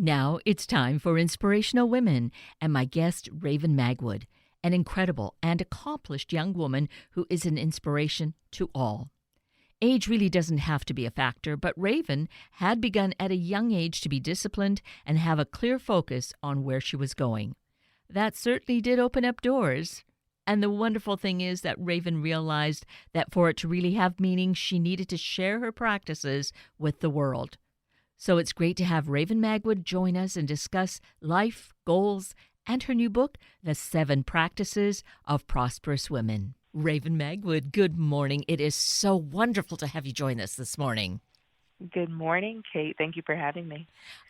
Now it's time for Inspirational Women and my guest, Raven Magwood, an incredible and accomplished young woman who is an inspiration to all. Age really doesn't have to be a factor, but Raven had begun at a young age to be disciplined and have a clear focus on where she was going. That certainly did open up doors. And the wonderful thing is that Raven realized that for it to really have meaning, she needed to share her practices with the world. So it's great to have Raven Magwood join us and discuss life, goals, and her new book, The 7 Practices of Prosperous Women. Raven Magwood, good morning. It is so wonderful to have you join us this morning. Good morning, Kate. Thank you for having me.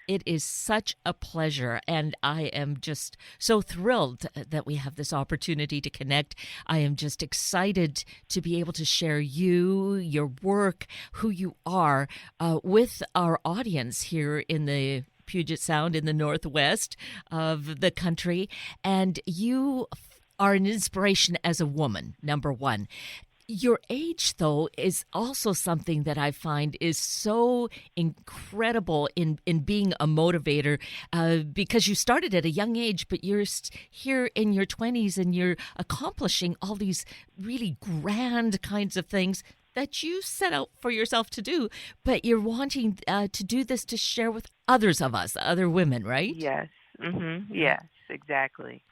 It is such a pleasure, and I am just so thrilled that we have this opportunity to connect. I am just excited to be able to share you, your work, who you are, with our audience here in the Puget Sound in the northwest of the country. And you are an inspiration as a woman, number one. Your age, though, is also something that I find is so incredible in being a motivator because you started at a young age, but you're here in your 20s and you're accomplishing all these really grand kinds of things that you set out for yourself to do, but you're wanting to do this to share with others of us, other women, right? Yes. Yes, exactly.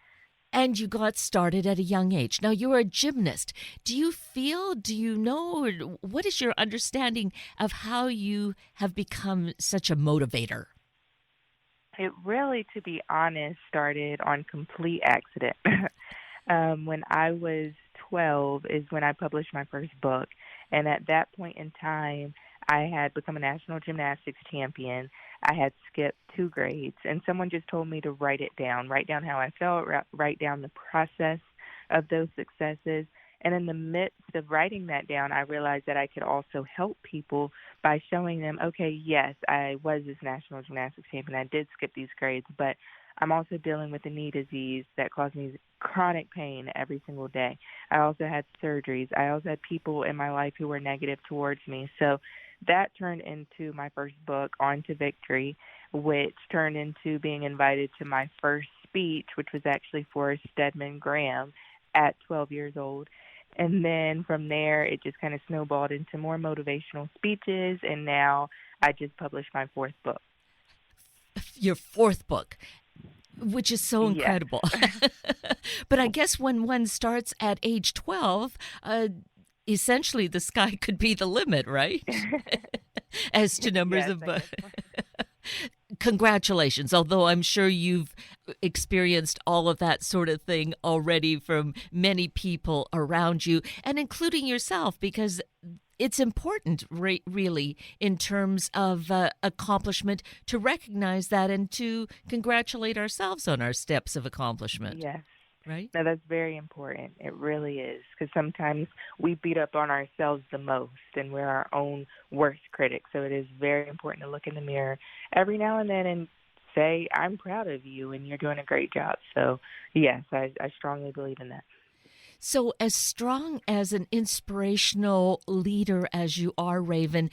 And you got started at a young age. Now, you're a gymnast. Do you know, or what is your understanding of how you have become such a motivator? It really, to be honest, started on complete accident. When I was 12 is when I published my first book. And at that point in time, I had become a national gymnastics champion. I had skipped 2 grades, and someone just told me to write down how I felt, write down the process of those successes. And in the midst of writing that down, I realized that I could also help people by showing them, okay, yes, I was this national gymnastics champion. I did skip these grades, but I'm also dealing with a knee disease that caused me chronic pain every single day. I also had surgeries. I also had people in my life who were negative towards me. So that turned into my first book, On to Victory, which turned into being invited to my first speech, which was actually for Stedman Graham at 12 years old. And then from there, it just kind of snowballed into more motivational speeches, and now I just published my 4th book. Your 4th book, which is so incredible. Yes. But I guess when one starts at age 12, essentially the sky could be the limit, right? As to numbers of books. Congratulations, although I'm sure you've experienced all of that sort of thing already from many people around you, and including yourself, because it's important, really, in terms of accomplishment, to recognize that and to congratulate ourselves on our steps of accomplishment. Yes. Right? No, that's very important. It really is, because sometimes we beat up on ourselves the most, and we're our own worst critics. So it is very important to look in the mirror every now and then and say, I'm proud of you, and you're doing a great job. So, yes, I strongly believe in that. So as strong as an inspirational leader as you are, Raven,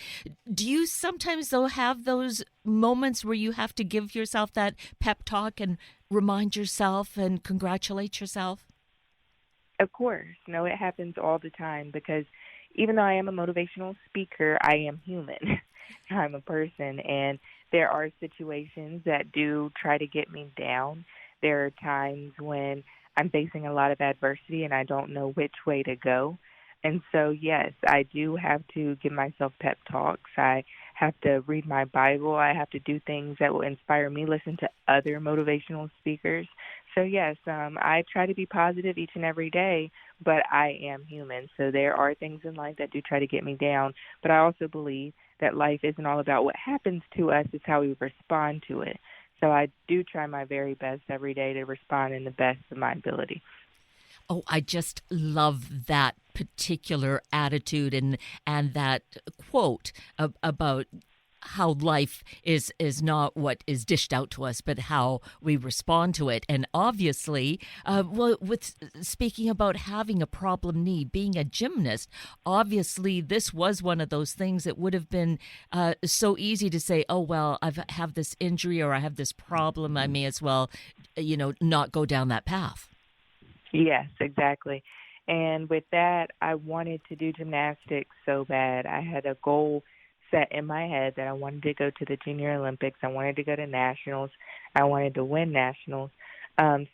do you sometimes, though, have those moments where you have to give yourself that pep talk and remind yourself and congratulate yourself? Of course. No, it happens all the time, because even though I am a motivational speaker, I am human. I'm a person, and there are situations that do try to get me down. There are times when I'm facing a lot of adversity and I don't know which way to go. And so, yes, I do have to give myself pep talks. I have to read my Bible. I have to do things that will inspire me, listen to other motivational speakers. So, yes, I try to be positive each and every day, but I am human. So there are things in life that do try to get me down. But I also believe that life isn't all about what happens to us, it's how we respond to it. So I do try my very best every day to respond in the best of my ability. Oh, I just love that particular attitude and that quote about how life is not what is dished out to us, but how we respond to it. And obviously, well, with speaking about having a problem knee, being a gymnast, obviously this was one of those things that would have been so easy to say, oh well, I have this injury or I have this problem, I may as well, not go down that path. Yes, exactly. And with that, I wanted to do gymnastics so bad. I had a goal set in my head that I wanted to go to the Junior Olympics. I wanted to go to nationals. I wanted to win nationals.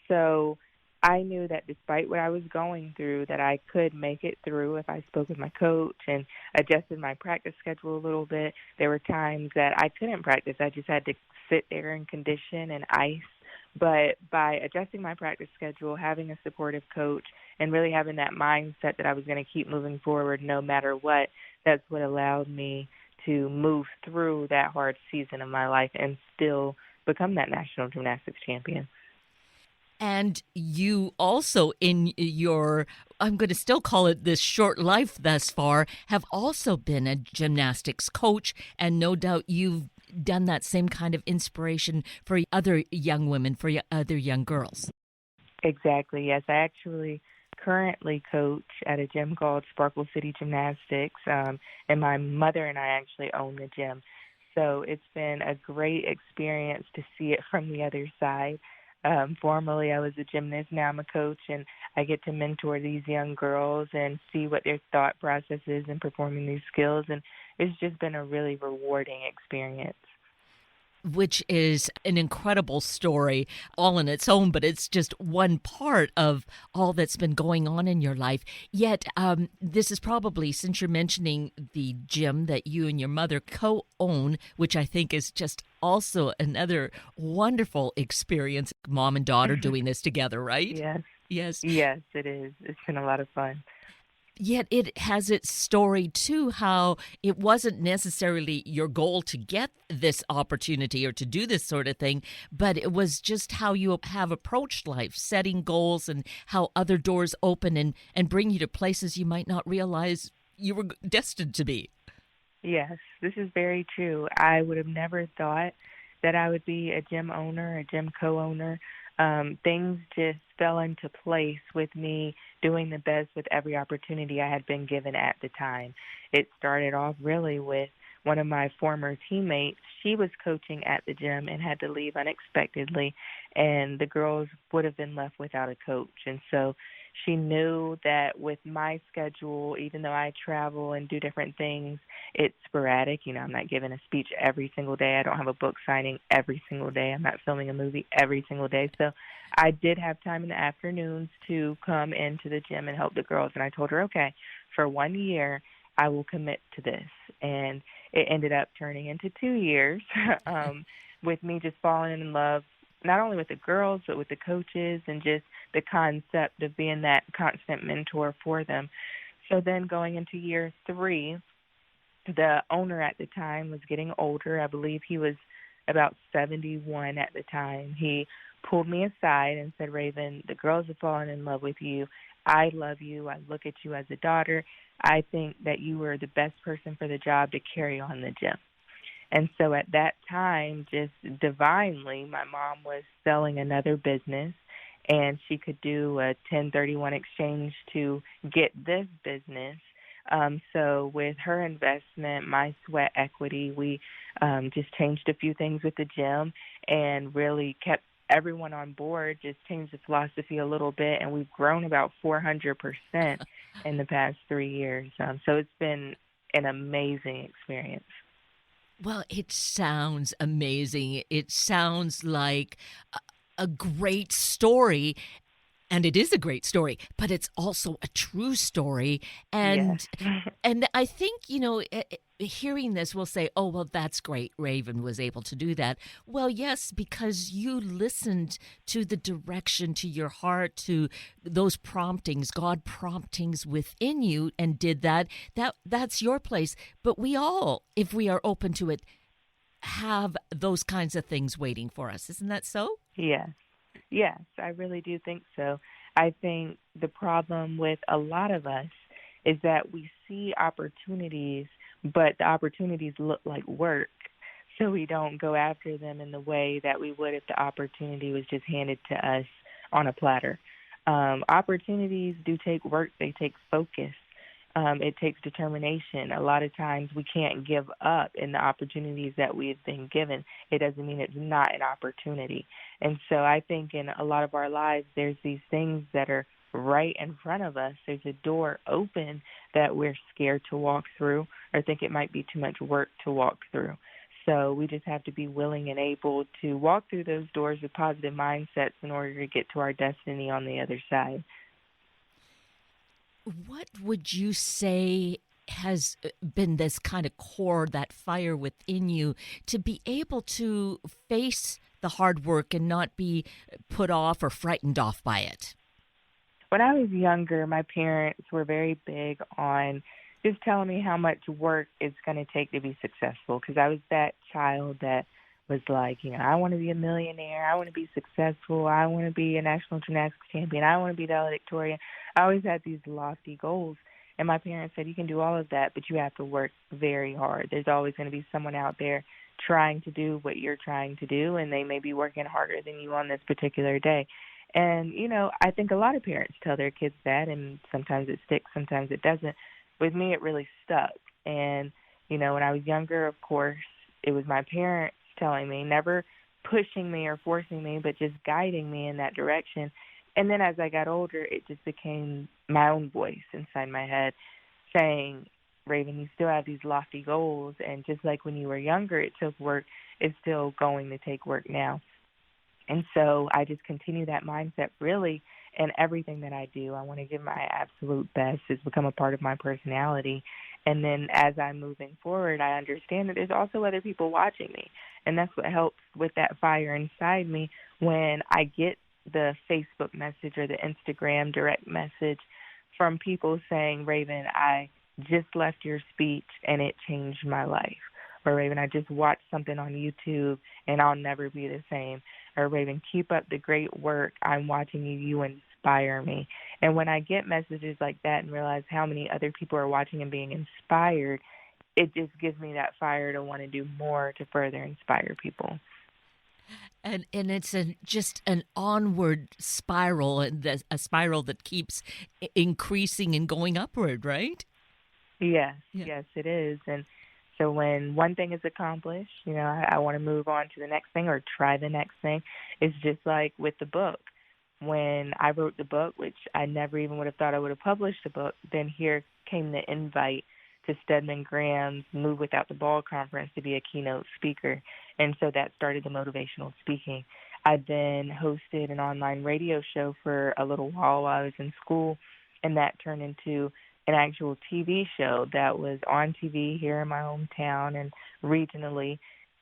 So I knew that despite what I was going through, that I could make it through if I spoke with my coach and adjusted my practice schedule a little bit. There were times that I couldn't practice. I just had to sit there and condition and ice. But by adjusting my practice schedule, having a supportive coach, and really having that mindset that I was going to keep moving forward no matter what, that's what allowed me to move through that hard season of my life and still become that national gymnastics champion. And you also, in your, I'm going to still call it this short life thus far, have also been a gymnastics coach. And no doubt you've done that same kind of inspiration for other young women, for other young girls. Exactly, yes. I actually currently coach at a gym called Sparkle City Gymnastics, and my mother and I actually own the gym. So it's been a great experience to see it from the other side. Formerly, I was a gymnast. Now I'm a coach, and I get to mentor these young girls and see what their thought process is in performing these skills. And it's just been a really rewarding experience. Which is an incredible story all in its own, but it's just one part of all that's been going on in your life. Yet, this is probably, since you're mentioning the gym that you and your mother co-own, which I think is just also another wonderful experience, mom and daughter doing this together, right? Yes, Yes. yes, it is. It's been a lot of fun. Yet it has its story too, how it wasn't necessarily your goal to get this opportunity or to do this sort of thing, but it was just how you have approached life, setting goals and how other doors open and bring you to places you might not realize you were destined to be. Yes, this is very true. I would have never thought that I would be a gym owner, a gym co-owner. Things just fell into place with me doing the best with every opportunity I had been given at the time. It started off really with one of my former teammates. She was coaching at the gym and had to leave unexpectedly, and the girls would have been left without a coach. And so she knew that with my schedule, even though I travel and do different things, it's sporadic. I'm not giving a speech every single day. I don't have a book signing every single day. I'm not filming a movie every single day. So I did have time in the afternoons to come into the gym and help the girls. And I told her, okay, for 1 year, I will commit to this. And it ended up turning into 2 years with me just falling in love, not only with the girls, but with the coaches and just the concept of being that constant mentor for them. So then going into year 3, the owner at the time was getting older. I believe he was about 71 at the time. He pulled me aside and said, Raven, the girls have fallen in love with you. I love you. I look at you as a daughter. I think that you were the best person for the job to carry on the gym. And so at that time, just divinely, my mom was selling another business, and she could do a 1031 exchange to get this business. So with her investment, my sweat equity, we just changed a few things with the gym and really kept everyone on board, just changed the philosophy a little bit, and we've grown about 400% in the past 3 years. So it's been an amazing experience. Well, it sounds amazing. It sounds like a great story. And it is a great story, but it's also a true story. Yes. And I think, hearing this, we'll say, oh, well, that's great. Raven was able to do that. Well, yes, because you listened to the direction, to your heart, to those promptings, God promptings within you, and did that. That's your place. But we all, if we are open to it, have those kinds of things waiting for us. Isn't that so? Yes. Yes, I really do think so. I think the problem with a lot of us is that we see opportunities, but the opportunities look like work. so we don't go after them in the way that we would if the opportunity was just handed to us on a platter. Opportunities do take work. They take focus. It takes determination. A lot of times we can't give up in the opportunities that we have been given. It doesn't mean it's not an opportunity. And so I think in a lot of our lives, there's these things that are right in front of us. There's a door open that we're scared to walk through or think it might be too much work to walk through. So we just have to be willing and able to walk through those doors with positive mindsets in order to get to our destiny on the other side. What would you say has been this kind of core, that fire within you to be able to face the hard work and not be put off or frightened off by it? When I was younger, my parents were very big on just telling me how much work it's going to take to be successful, because I was that child that was like, I want to be a millionaire, I want to be successful, I want to be a national gymnastics champion, I want to be valedictorian. I always had these lofty goals, and my parents said, you can do all of that, but you have to work very hard. There's always going to be someone out there trying to do what you're trying to do, and they may be working harder than you on this particular day. And, I think a lot of parents tell their kids that, and sometimes it sticks, sometimes it doesn't. With me, it really stuck. And, when I was younger, of course, it was my parents telling me, never pushing me or forcing me, but just guiding me in that direction. And then as I got older, it just became my own voice inside my head saying, Raven, you still have these lofty goals. And just like when you were younger, it took work, it's still going to take work now. And so I just continue that mindset really in everything that I do. I want to give my absolute best. It's become a part of my personality. And then as I'm moving forward, I understand that there's also other people watching me. And that's what helps with that fire inside me when I get the Facebook message or the Instagram direct message from people saying, Raven, I just left your speech and it changed my life. Or Raven, I just watched something on YouTube and I'll never be the same. Or Raven, keep up the great work. I'm watching you. You inspire me. And when I get messages like that and realize how many other people are watching and being inspired, it just gives me that fire to want to do more to further inspire people. And it's just an onward spiral, and a spiral that keeps increasing and going upward, right? Yes, Yeah. yes, it is. And so when one thing is accomplished, I want to move on to the next thing or try the next thing. It's just like with the book. When I wrote the book, which I never even would have thought I would have published a book, then here came the invite to Stedman Graham's Move Without the Ball conference to be a keynote speaker. And so that started the motivational speaking. I then hosted an online radio show for a little while I was in school, and that turned into an actual TV show that was on TV here in my hometown and regionally,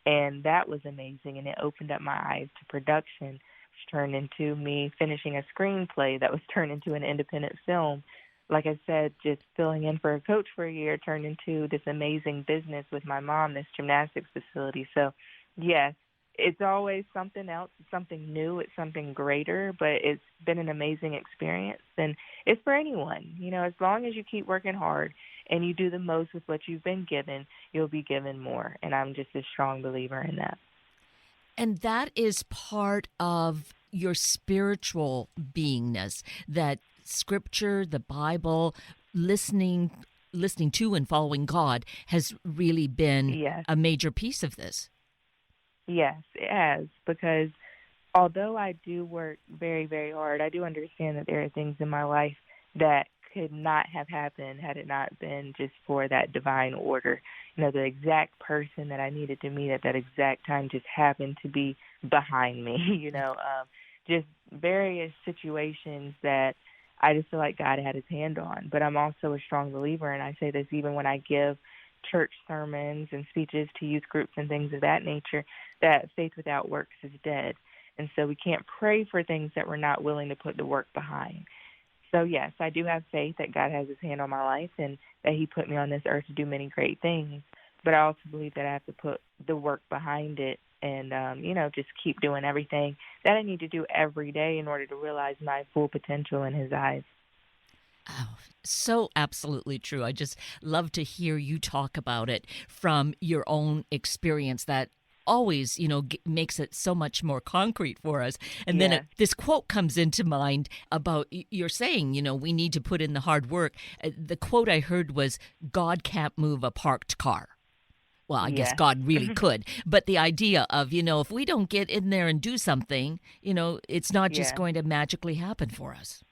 and that was amazing, and it opened up my eyes to production, which turned into me finishing a screenplay that was turned into an independent film. Like I said, just filling in for a coach for a year turned into this amazing business with my mom, this gymnastics facility. So, yes, it's always something else. It's something new. It's something greater, but it's been an amazing experience. And it's for anyone. As long as you keep working hard and you do the most with what you've been given, you'll be given more. And I'm just a strong believer in that. And that is part of your spiritual beingness, that Scripture, the Bible, listening to and following God has really been a major piece of this. Yes, it has, because although I do work very, very hard, I do understand that there are things in my life that could not have happened had it not been just for that divine order. The exact person that I needed to meet at that exact time just happened to be behind me, just various situations that I just feel like God had his hand on. But I'm also a strong believer, and I say this even when I give church sermons and speeches to youth groups and things of that nature, that faith without works is dead. And so we can't pray for things that we're not willing to put the work behind. So, yes, I do have faith that God has his hand on my life and that he put me on this earth to do many great things. But I also believe that I have to put the work behind it and, just keep doing everything that I need to do every day in order to realize my full potential in his eyes. Oh, so absolutely true. I just love to hear you talk about it from your own experience, that always, makes it so much more concrete for us. And then Yeah. this quote comes into mind about you're saying, we need to put in the hard work. The quote I heard was, God can't move a parked car. Well, I guess Yeah. God really could. But the idea of, if we don't get in there and do something, it's not just Yeah. going to magically happen for us.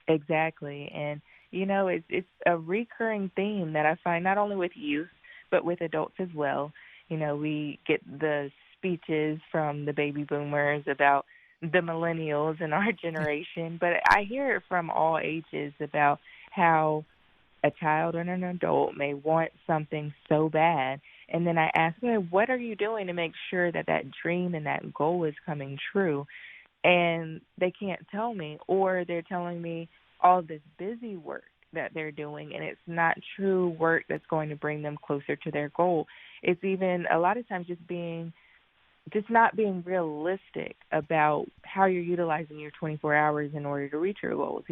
Exactly. And it's a recurring theme that I find not only with youth but with adults as well. We get the speeches from the baby boomers about the millennials in our generation, but I hear it from all ages about how a child and an adult may want something so bad. And then I ask them, what are you doing to make sure that that dream and that goal is coming true? And they can't tell me, or they're telling me all this busy work that they're doing, and it's not true work that's going to bring them closer to their goal. It's even a lot of times just not being realistic about how you're utilizing your 24 hours in order to reach your goals.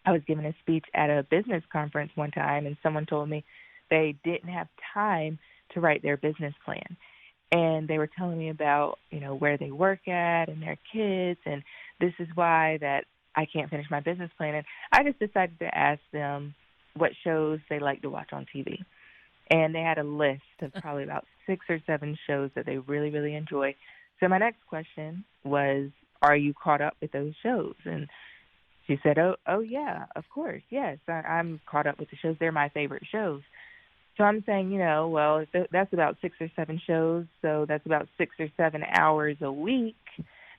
I was giving a speech at a business conference one time, and someone told me they didn't have time to write their business plan. And they were telling me about, where they work at and their kids, and this is why that I can't finish my business plan. And I just decided to ask them what shows they like to watch on TV. And they had a list of probably about 6 or 7 shows that they really, really enjoy. So my next question was, are you caught up with those shows? And she said, oh yeah, of course, yes. I'm caught up with the shows. They're my favorite shows. So I'm saying, well, that's about 6 or 7 shows, so that's about 6 or 7 hours a week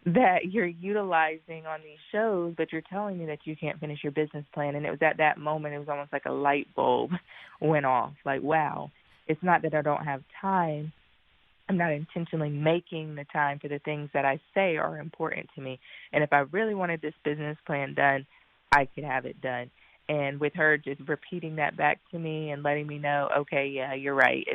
that you're utilizing on these shows, but you're telling me that you can't finish your business plan. And it was at that moment, it was almost like a light bulb went off. Like, wow, it's not that I don't have time. I'm not intentionally making the time for the things that I say are important to me. And if I really wanted this business plan done, I could have it done. And with her just repeating that back to me and letting me know, okay, yeah, you're right.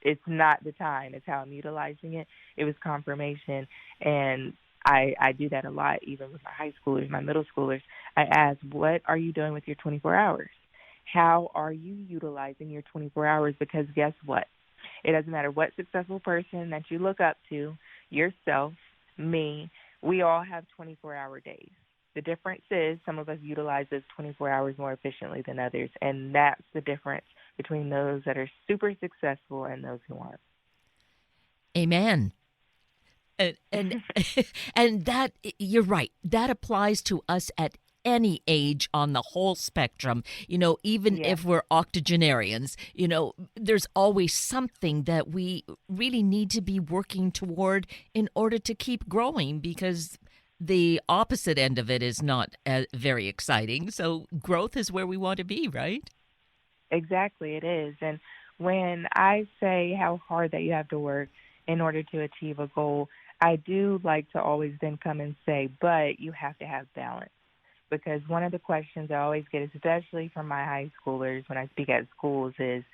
It's not the time. It's how I'm utilizing it. It was confirmation. And I do that a lot, even with my high schoolers, my middle schoolers. I ask, what are you doing with your 24 hours? How are you utilizing your 24 hours? Because guess what? It doesn't matter what successful person that you look up to, yourself, me, we all have 24-hour days. The difference is some of us utilize those 24 hours more efficiently than others, and that's the difference between those that are super successful and those who aren't. Amen. And and that, you're right, that applies to us at any age on the whole spectrum. Even Yeah. if we're octogenarians, there's always something that we really need to be working toward in order to keep growing, because the opposite end of it is not very exciting. So growth is where we want to be, right? Exactly, it is. And when I say how hard that you have to work in order to achieve a goal, I do like to always then come and say, but you have to have balance. Because one of the questions I always get, especially from my high schoolers when I speak at schools, is,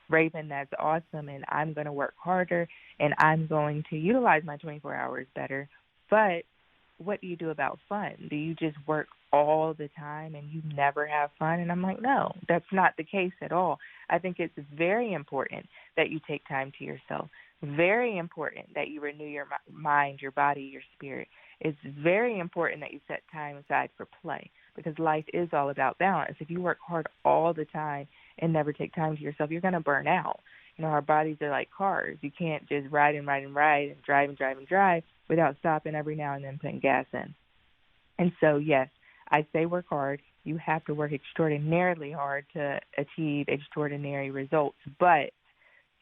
Raven, that's awesome, and I'm going to work harder, and I'm going to utilize my 24 hours better, but what do you do about fun? Do you just work all the time and you never have fun? And I'm like, no, that's not the case at all. I think it's very important that you take time to yourself. Very important that you renew your mind, your body, your spirit. It's very important that you set time aside for play, because life is all about balance. If you work hard all the time and never take time to yourself, you're going to burn out. Our bodies are like cars. You can't just ride and ride and ride and drive and drive and drive without stopping every now and then putting gas in. And so, yes, I say work hard. You have to work extraordinarily hard to achieve extraordinary results, but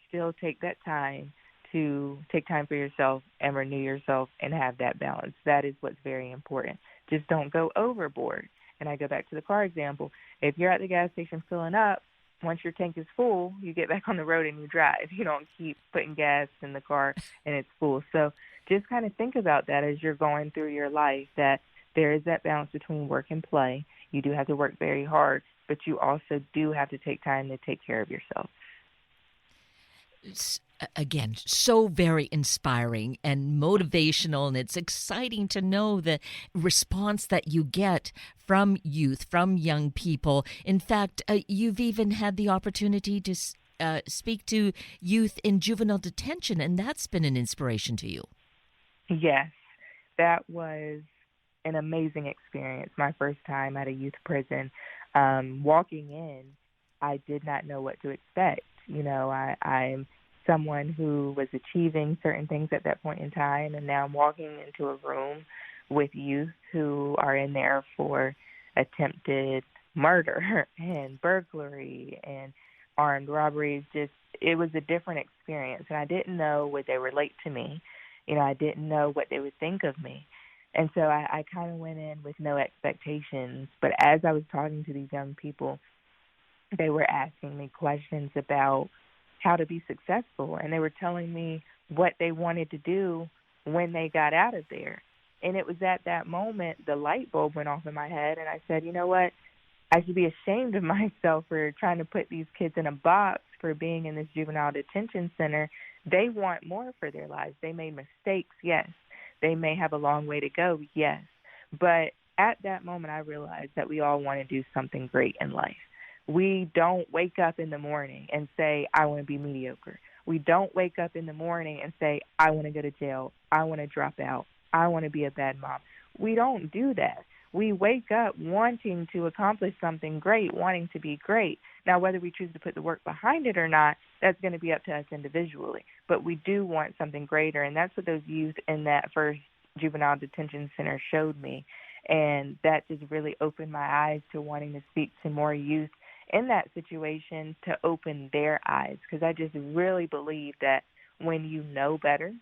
still take that time to take time for yourself and renew yourself and have that balance. That is what's very important. Just don't go overboard. And I go back to the car example. If you're at the gas station filling up, once your tank is full, you get back on the road and you drive. You don't keep putting gas in the car and it's full. So just kind of think about that as you're going through your life, that there is that balance between work and play. You do have to work very hard, but you also do have to take time to take care of yourself. Again, so very inspiring and motivational, and it's exciting to know the response that you get from youth, from young people. In fact, you've even had the opportunity to speak to youth in juvenile detention, and that's been an inspiration to you. Yes, that was an amazing experience. My first time at a youth prison. Walking in, I did not know what to expect. I'm someone who was achieving certain things at that point in time, and now I'm walking into a room with youth who are in there for attempted murder and burglary and armed robberies. Just it was a different experience, and I didn't know would they relate to me. I didn't know what they would think of me. And so I kind of went in with no expectations. But as I was talking to these young people, they were asking me questions about how to be successful, and they were telling me what they wanted to do when they got out of there. And it was at that moment the light bulb went off in my head, and I said, you know what? I should be ashamed of myself for trying to put these kids in a box for being in this juvenile detention center. They want more for their lives. They made mistakes, yes. They may have a long way to go, yes. But at that moment, I realized that we all want to do something great in life. We don't wake up in the morning and say, I want to be mediocre. We don't wake up in the morning and say, I want to go to jail. I want to drop out. I want to be a bad mom. We don't do that. We wake up wanting to accomplish something great, wanting to be great. Now, whether we choose to put the work behind it or not, that's going to be up to us individually. But we do want something greater, and that's what those youth in that first juvenile detention center showed me. And that just really opened my eyes to wanting to speak to more youth in that situation to open their eyes, because I just really believe that when you know better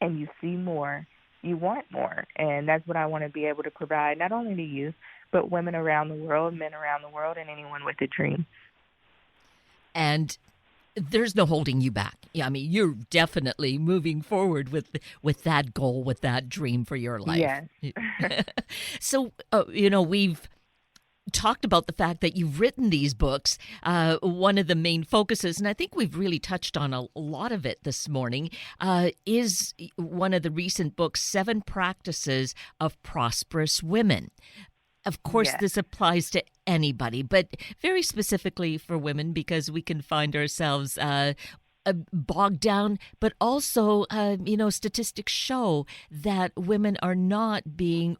and you see more, you want more. And that's what I want to be able to provide, not only to youth, but women around the world, men around the world, and anyone with a dream. And there's no holding you back. Yeah, I mean, you're definitely moving forward with that goal, with that dream for your life. Yes. So, we've talked about the fact that you've written these books. One of the main focuses, and I think we've really touched on a lot of it this morning, is one of the recent books, 7 Practices of Prosperous Women. Of course, Yes. this applies to anybody, but very specifically for women, because we can find ourselves bogged down, but also, statistics show that women are not being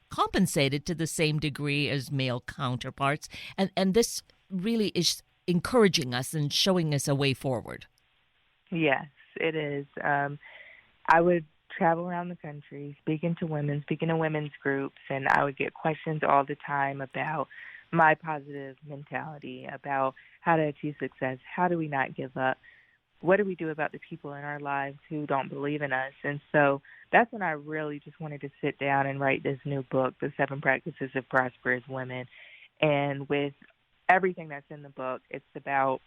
compensated to the same degree as male counterparts. And this really is encouraging us and showing us a way forward. Yes, it is. I would travel around the country speaking to women's groups, and I would get questions all the time about my positive mentality, about how to achieve success, how do we not give up, what do we do about the people in our lives who don't believe in us. And so that's when I really just wanted to sit down and write this new book, The 7 Practices of Prosperous Women. And with everything that's in the book, it's about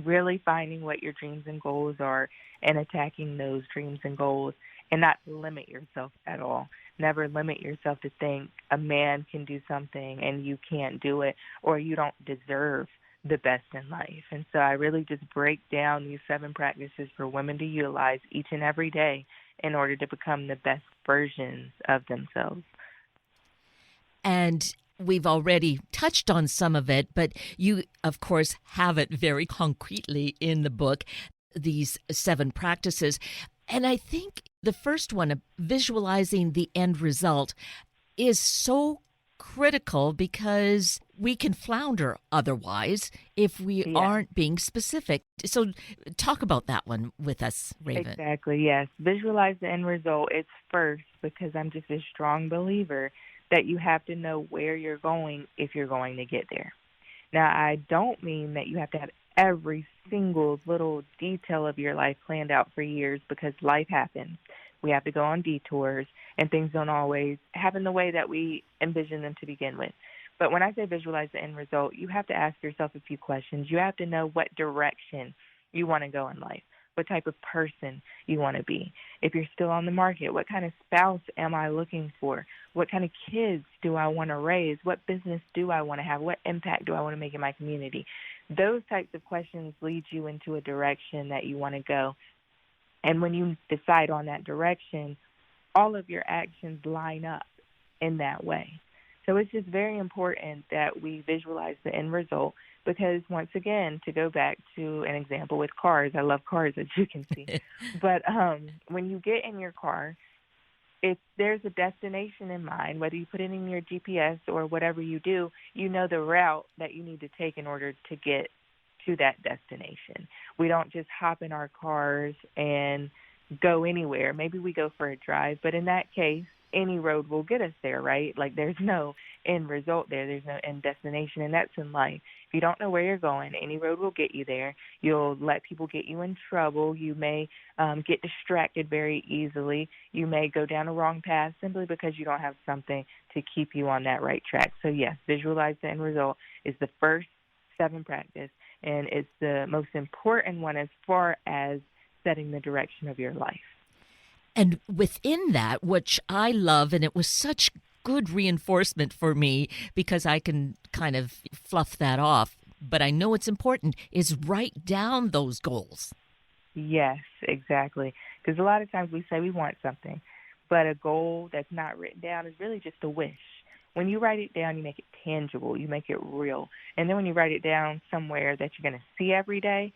really finding what your dreams and goals are and attacking those dreams and goals, and not limit yourself at all. Never limit yourself to think a man can do something and you can't do it, or you don't deserve the best in life. And so I really just break down these 7 practices for women to utilize each and every day in order to become the best versions of themselves. And we've already touched on some of it, but you, of course, have it very concretely in the book, these 7 practices. And I think the first one, visualizing the end result, is so critical because we can flounder otherwise if we aren't being specific. So talk about that one with us, Raven. Exactly, yes. Visualize the end result. It's first, because I'm just a strong believer that you have to know where you're going if you're going to get there. Now, I don't mean that you have to have every single little detail of your life planned out for years, because life happens. We have to go on detours, and things don't always happen the way that we envision them to begin with. But when I say visualize the end result, you have to ask yourself a few questions. You have to know what direction you want to go in life, what type of person you want to be. If you're still on the market, what kind of spouse am I looking for? What kind of kids do I want to raise? What business do I want to have? What impact do I want to make in my community? Those types of questions lead you into a direction that you want to go. And when you decide on that direction, all of your actions line up in that way. So it's just very important that we visualize the end result because, once again, to go back to an example with cars, I love cars, as you can see. But when you get in your car, if there's a destination in mind, whether you put it in your GPS or whatever you do, you know the route that you need to take in order to get to that destination. We don't just hop in our cars and go anywhere. Maybe we go for a drive, but in that case, any road will get us there, right? Like there's no end result there. There's no end destination, and that's in life. If you don't know where you're going, any road will get you there. You'll let people get you in trouble. You may get distracted very easily. You may go down a wrong path simply because you don't have something to keep you on that right track. So yes, visualize the end result is the first 7 practice, and it's the most important one as far as setting the direction of your life. And within that, which I love, and it was such good reinforcement for me because I can kind of fluff that off, but I know it's important, is write down those goals. Yes, exactly. Because a lot of times we say we want something, but a goal that's not written down is really just a wish. When you write it down, you make it tangible, you make it real. And then when you write it down somewhere that you're going to see every day,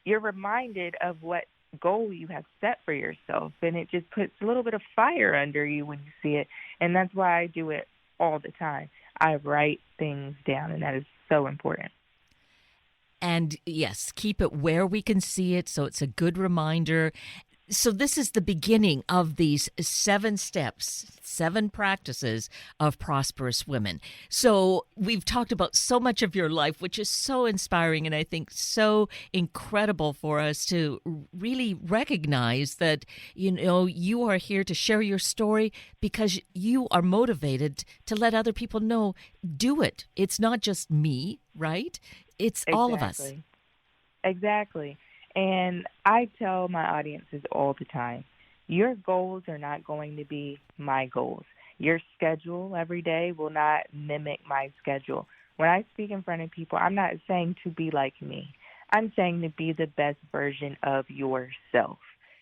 you're reminded of what goal you have set for yourself, and it just puts a little bit of fire under you when you see it. And that's why I do it all the time. I write things down, and that is so important. And yes, keep it where we can see it so it's a good reminder. So this is the beginning of these 7 steps, 7 practices of prosperous women. So we've talked about so much of your life, which is so inspiring and I think so incredible for us to really recognize that, you are here to share your story because you are motivated to let other people know, do it. It's not just me, right? It's all of us. Exactly. And I tell my audiences all the time, your goals are not going to be my goals. Your schedule every day will not mimic my schedule. When I speak in front of people, I'm not saying to be like me. I'm saying to be the best version of yourself.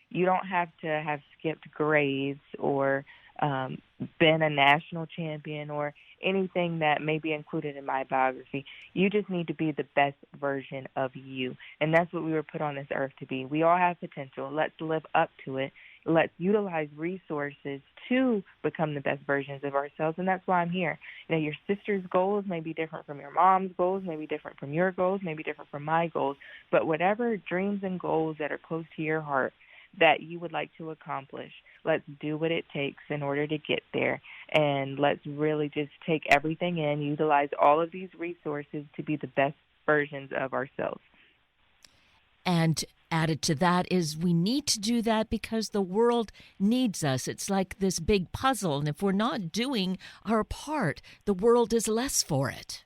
You don't have to have skipped grades or been a national champion or anything that may be included in my biography. You just need to be the best version of you. And that's what we were put on this earth to be. We all have potential. Let's live up to it. Let's utilize resources to become the best versions of ourselves. And that's why I'm here. Your sister's goals may be different from your mom's goals, may be different from your goals, may be different from my goals. But whatever dreams and goals that are close to your heart that you would like to accomplish, let's do what it takes in order to get there. And let's really just take everything in, utilize all of these resources to be the best versions of ourselves. And added to that is we need to do that because the world needs us. It's like this big puzzle. And if we're not doing our part, the world is less for it.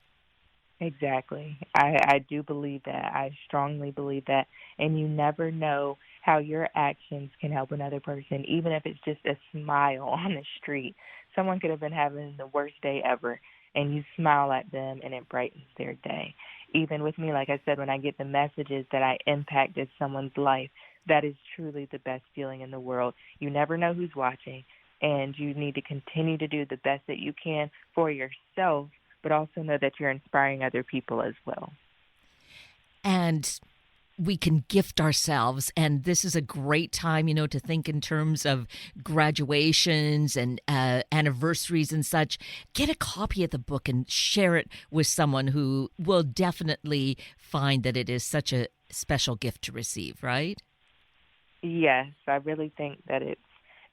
Exactly. I do believe that. I strongly believe that. And you never know how your actions can help another person, even if it's just a smile on the street. Someone could have been having the worst day ever, and you smile at them, and it brightens their day. Even with me, like I said, when I get the messages that I impacted someone's life, that is truly the best feeling in the world. You never know who's watching, and you need to continue to do the best that you can for yourself, but also know that you're inspiring other people as well. And we can gift ourselves, and this is a great time, to think in terms of graduations and anniversaries and such. Get a copy of the book and share it with someone who will definitely find that it is such a special gift to receive, right? Yes, I really think that it's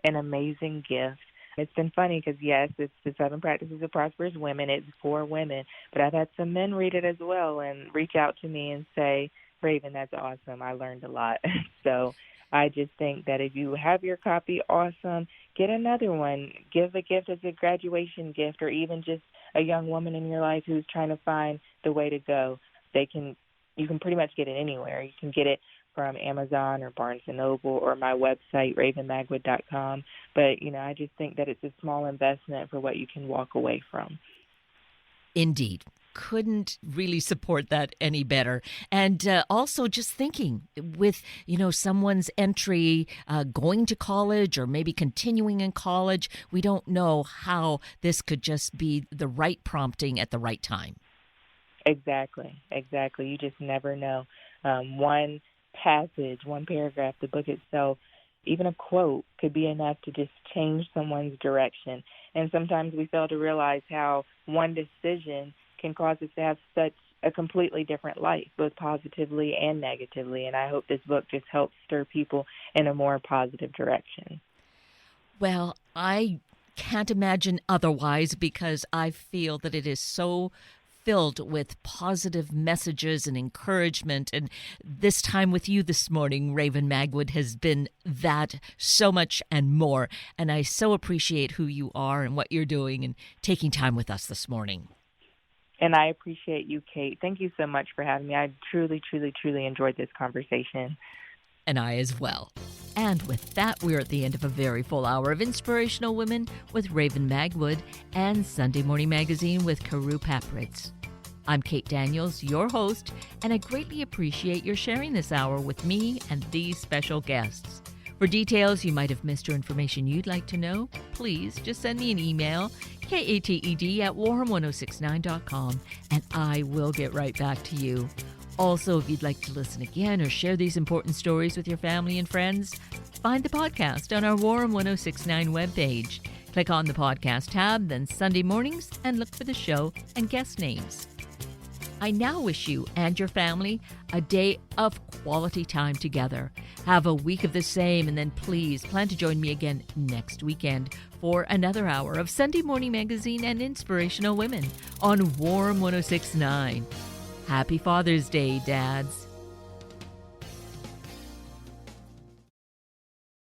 an amazing gift. It's been funny because, yes, it's the 7 Practices of Prosperous Women. It's for women, but I've had some men read it as well and reach out to me and say, Raven, that's awesome. I learned a lot. So I just think that if you have your copy, awesome. Get another one. Give a gift as a graduation gift, or even just a young woman in your life who's trying to find the way to go. You can pretty much get it anywhere. You can get it from Amazon or Barnes & Noble or my website, ravenmagwood.com. But, I just think that it's a small investment for what you can walk away from. Indeed. Couldn't really support that any better. And also just thinking with, someone's entry, going to college or maybe continuing in college, we don't know how this could just be the right prompting at the right time. Exactly. You just never know. One passage, one paragraph, the book itself, even a quote could be enough to just change someone's direction. And sometimes we fail to realize how one decision can cause us to have such a completely different life, both positively and negatively. And I hope this book just helps stir people in a more positive direction. Well, I can't imagine otherwise, because I feel that it is so filled with positive messages and encouragement. And this time with you this morning, Raven Magwood, has been that so much and more. And I so appreciate who you are and what you're doing and taking time with us this morning. And I appreciate you, Kate. Thank you so much for having me. I truly, truly, truly enjoyed this conversation. And I as well. And with that, we're at the end of a very full hour of Inspirational Women with Raven Magwood and Sunday Morning Magazine with Karu Papritz. I'm Kate Daniels, your host, and I greatly appreciate your sharing this hour with me and these special guests. For details you might have missed or information you'd like to know, please just send me an email, kated@warham1069.com, and I will get right back to you. Also, if you'd like to listen again or share these important stories with your family and friends, find the podcast on our Warham 1069 webpage. Click on the podcast tab, then Sunday mornings, and look for the show and guest names. I now wish you and your family a day of quality time together. Have a week of the same, and then please plan to join me again next weekend for another hour of Sunday Morning Magazine and Inspirational Women on Warham 1069. Happy Father's Day, Dads.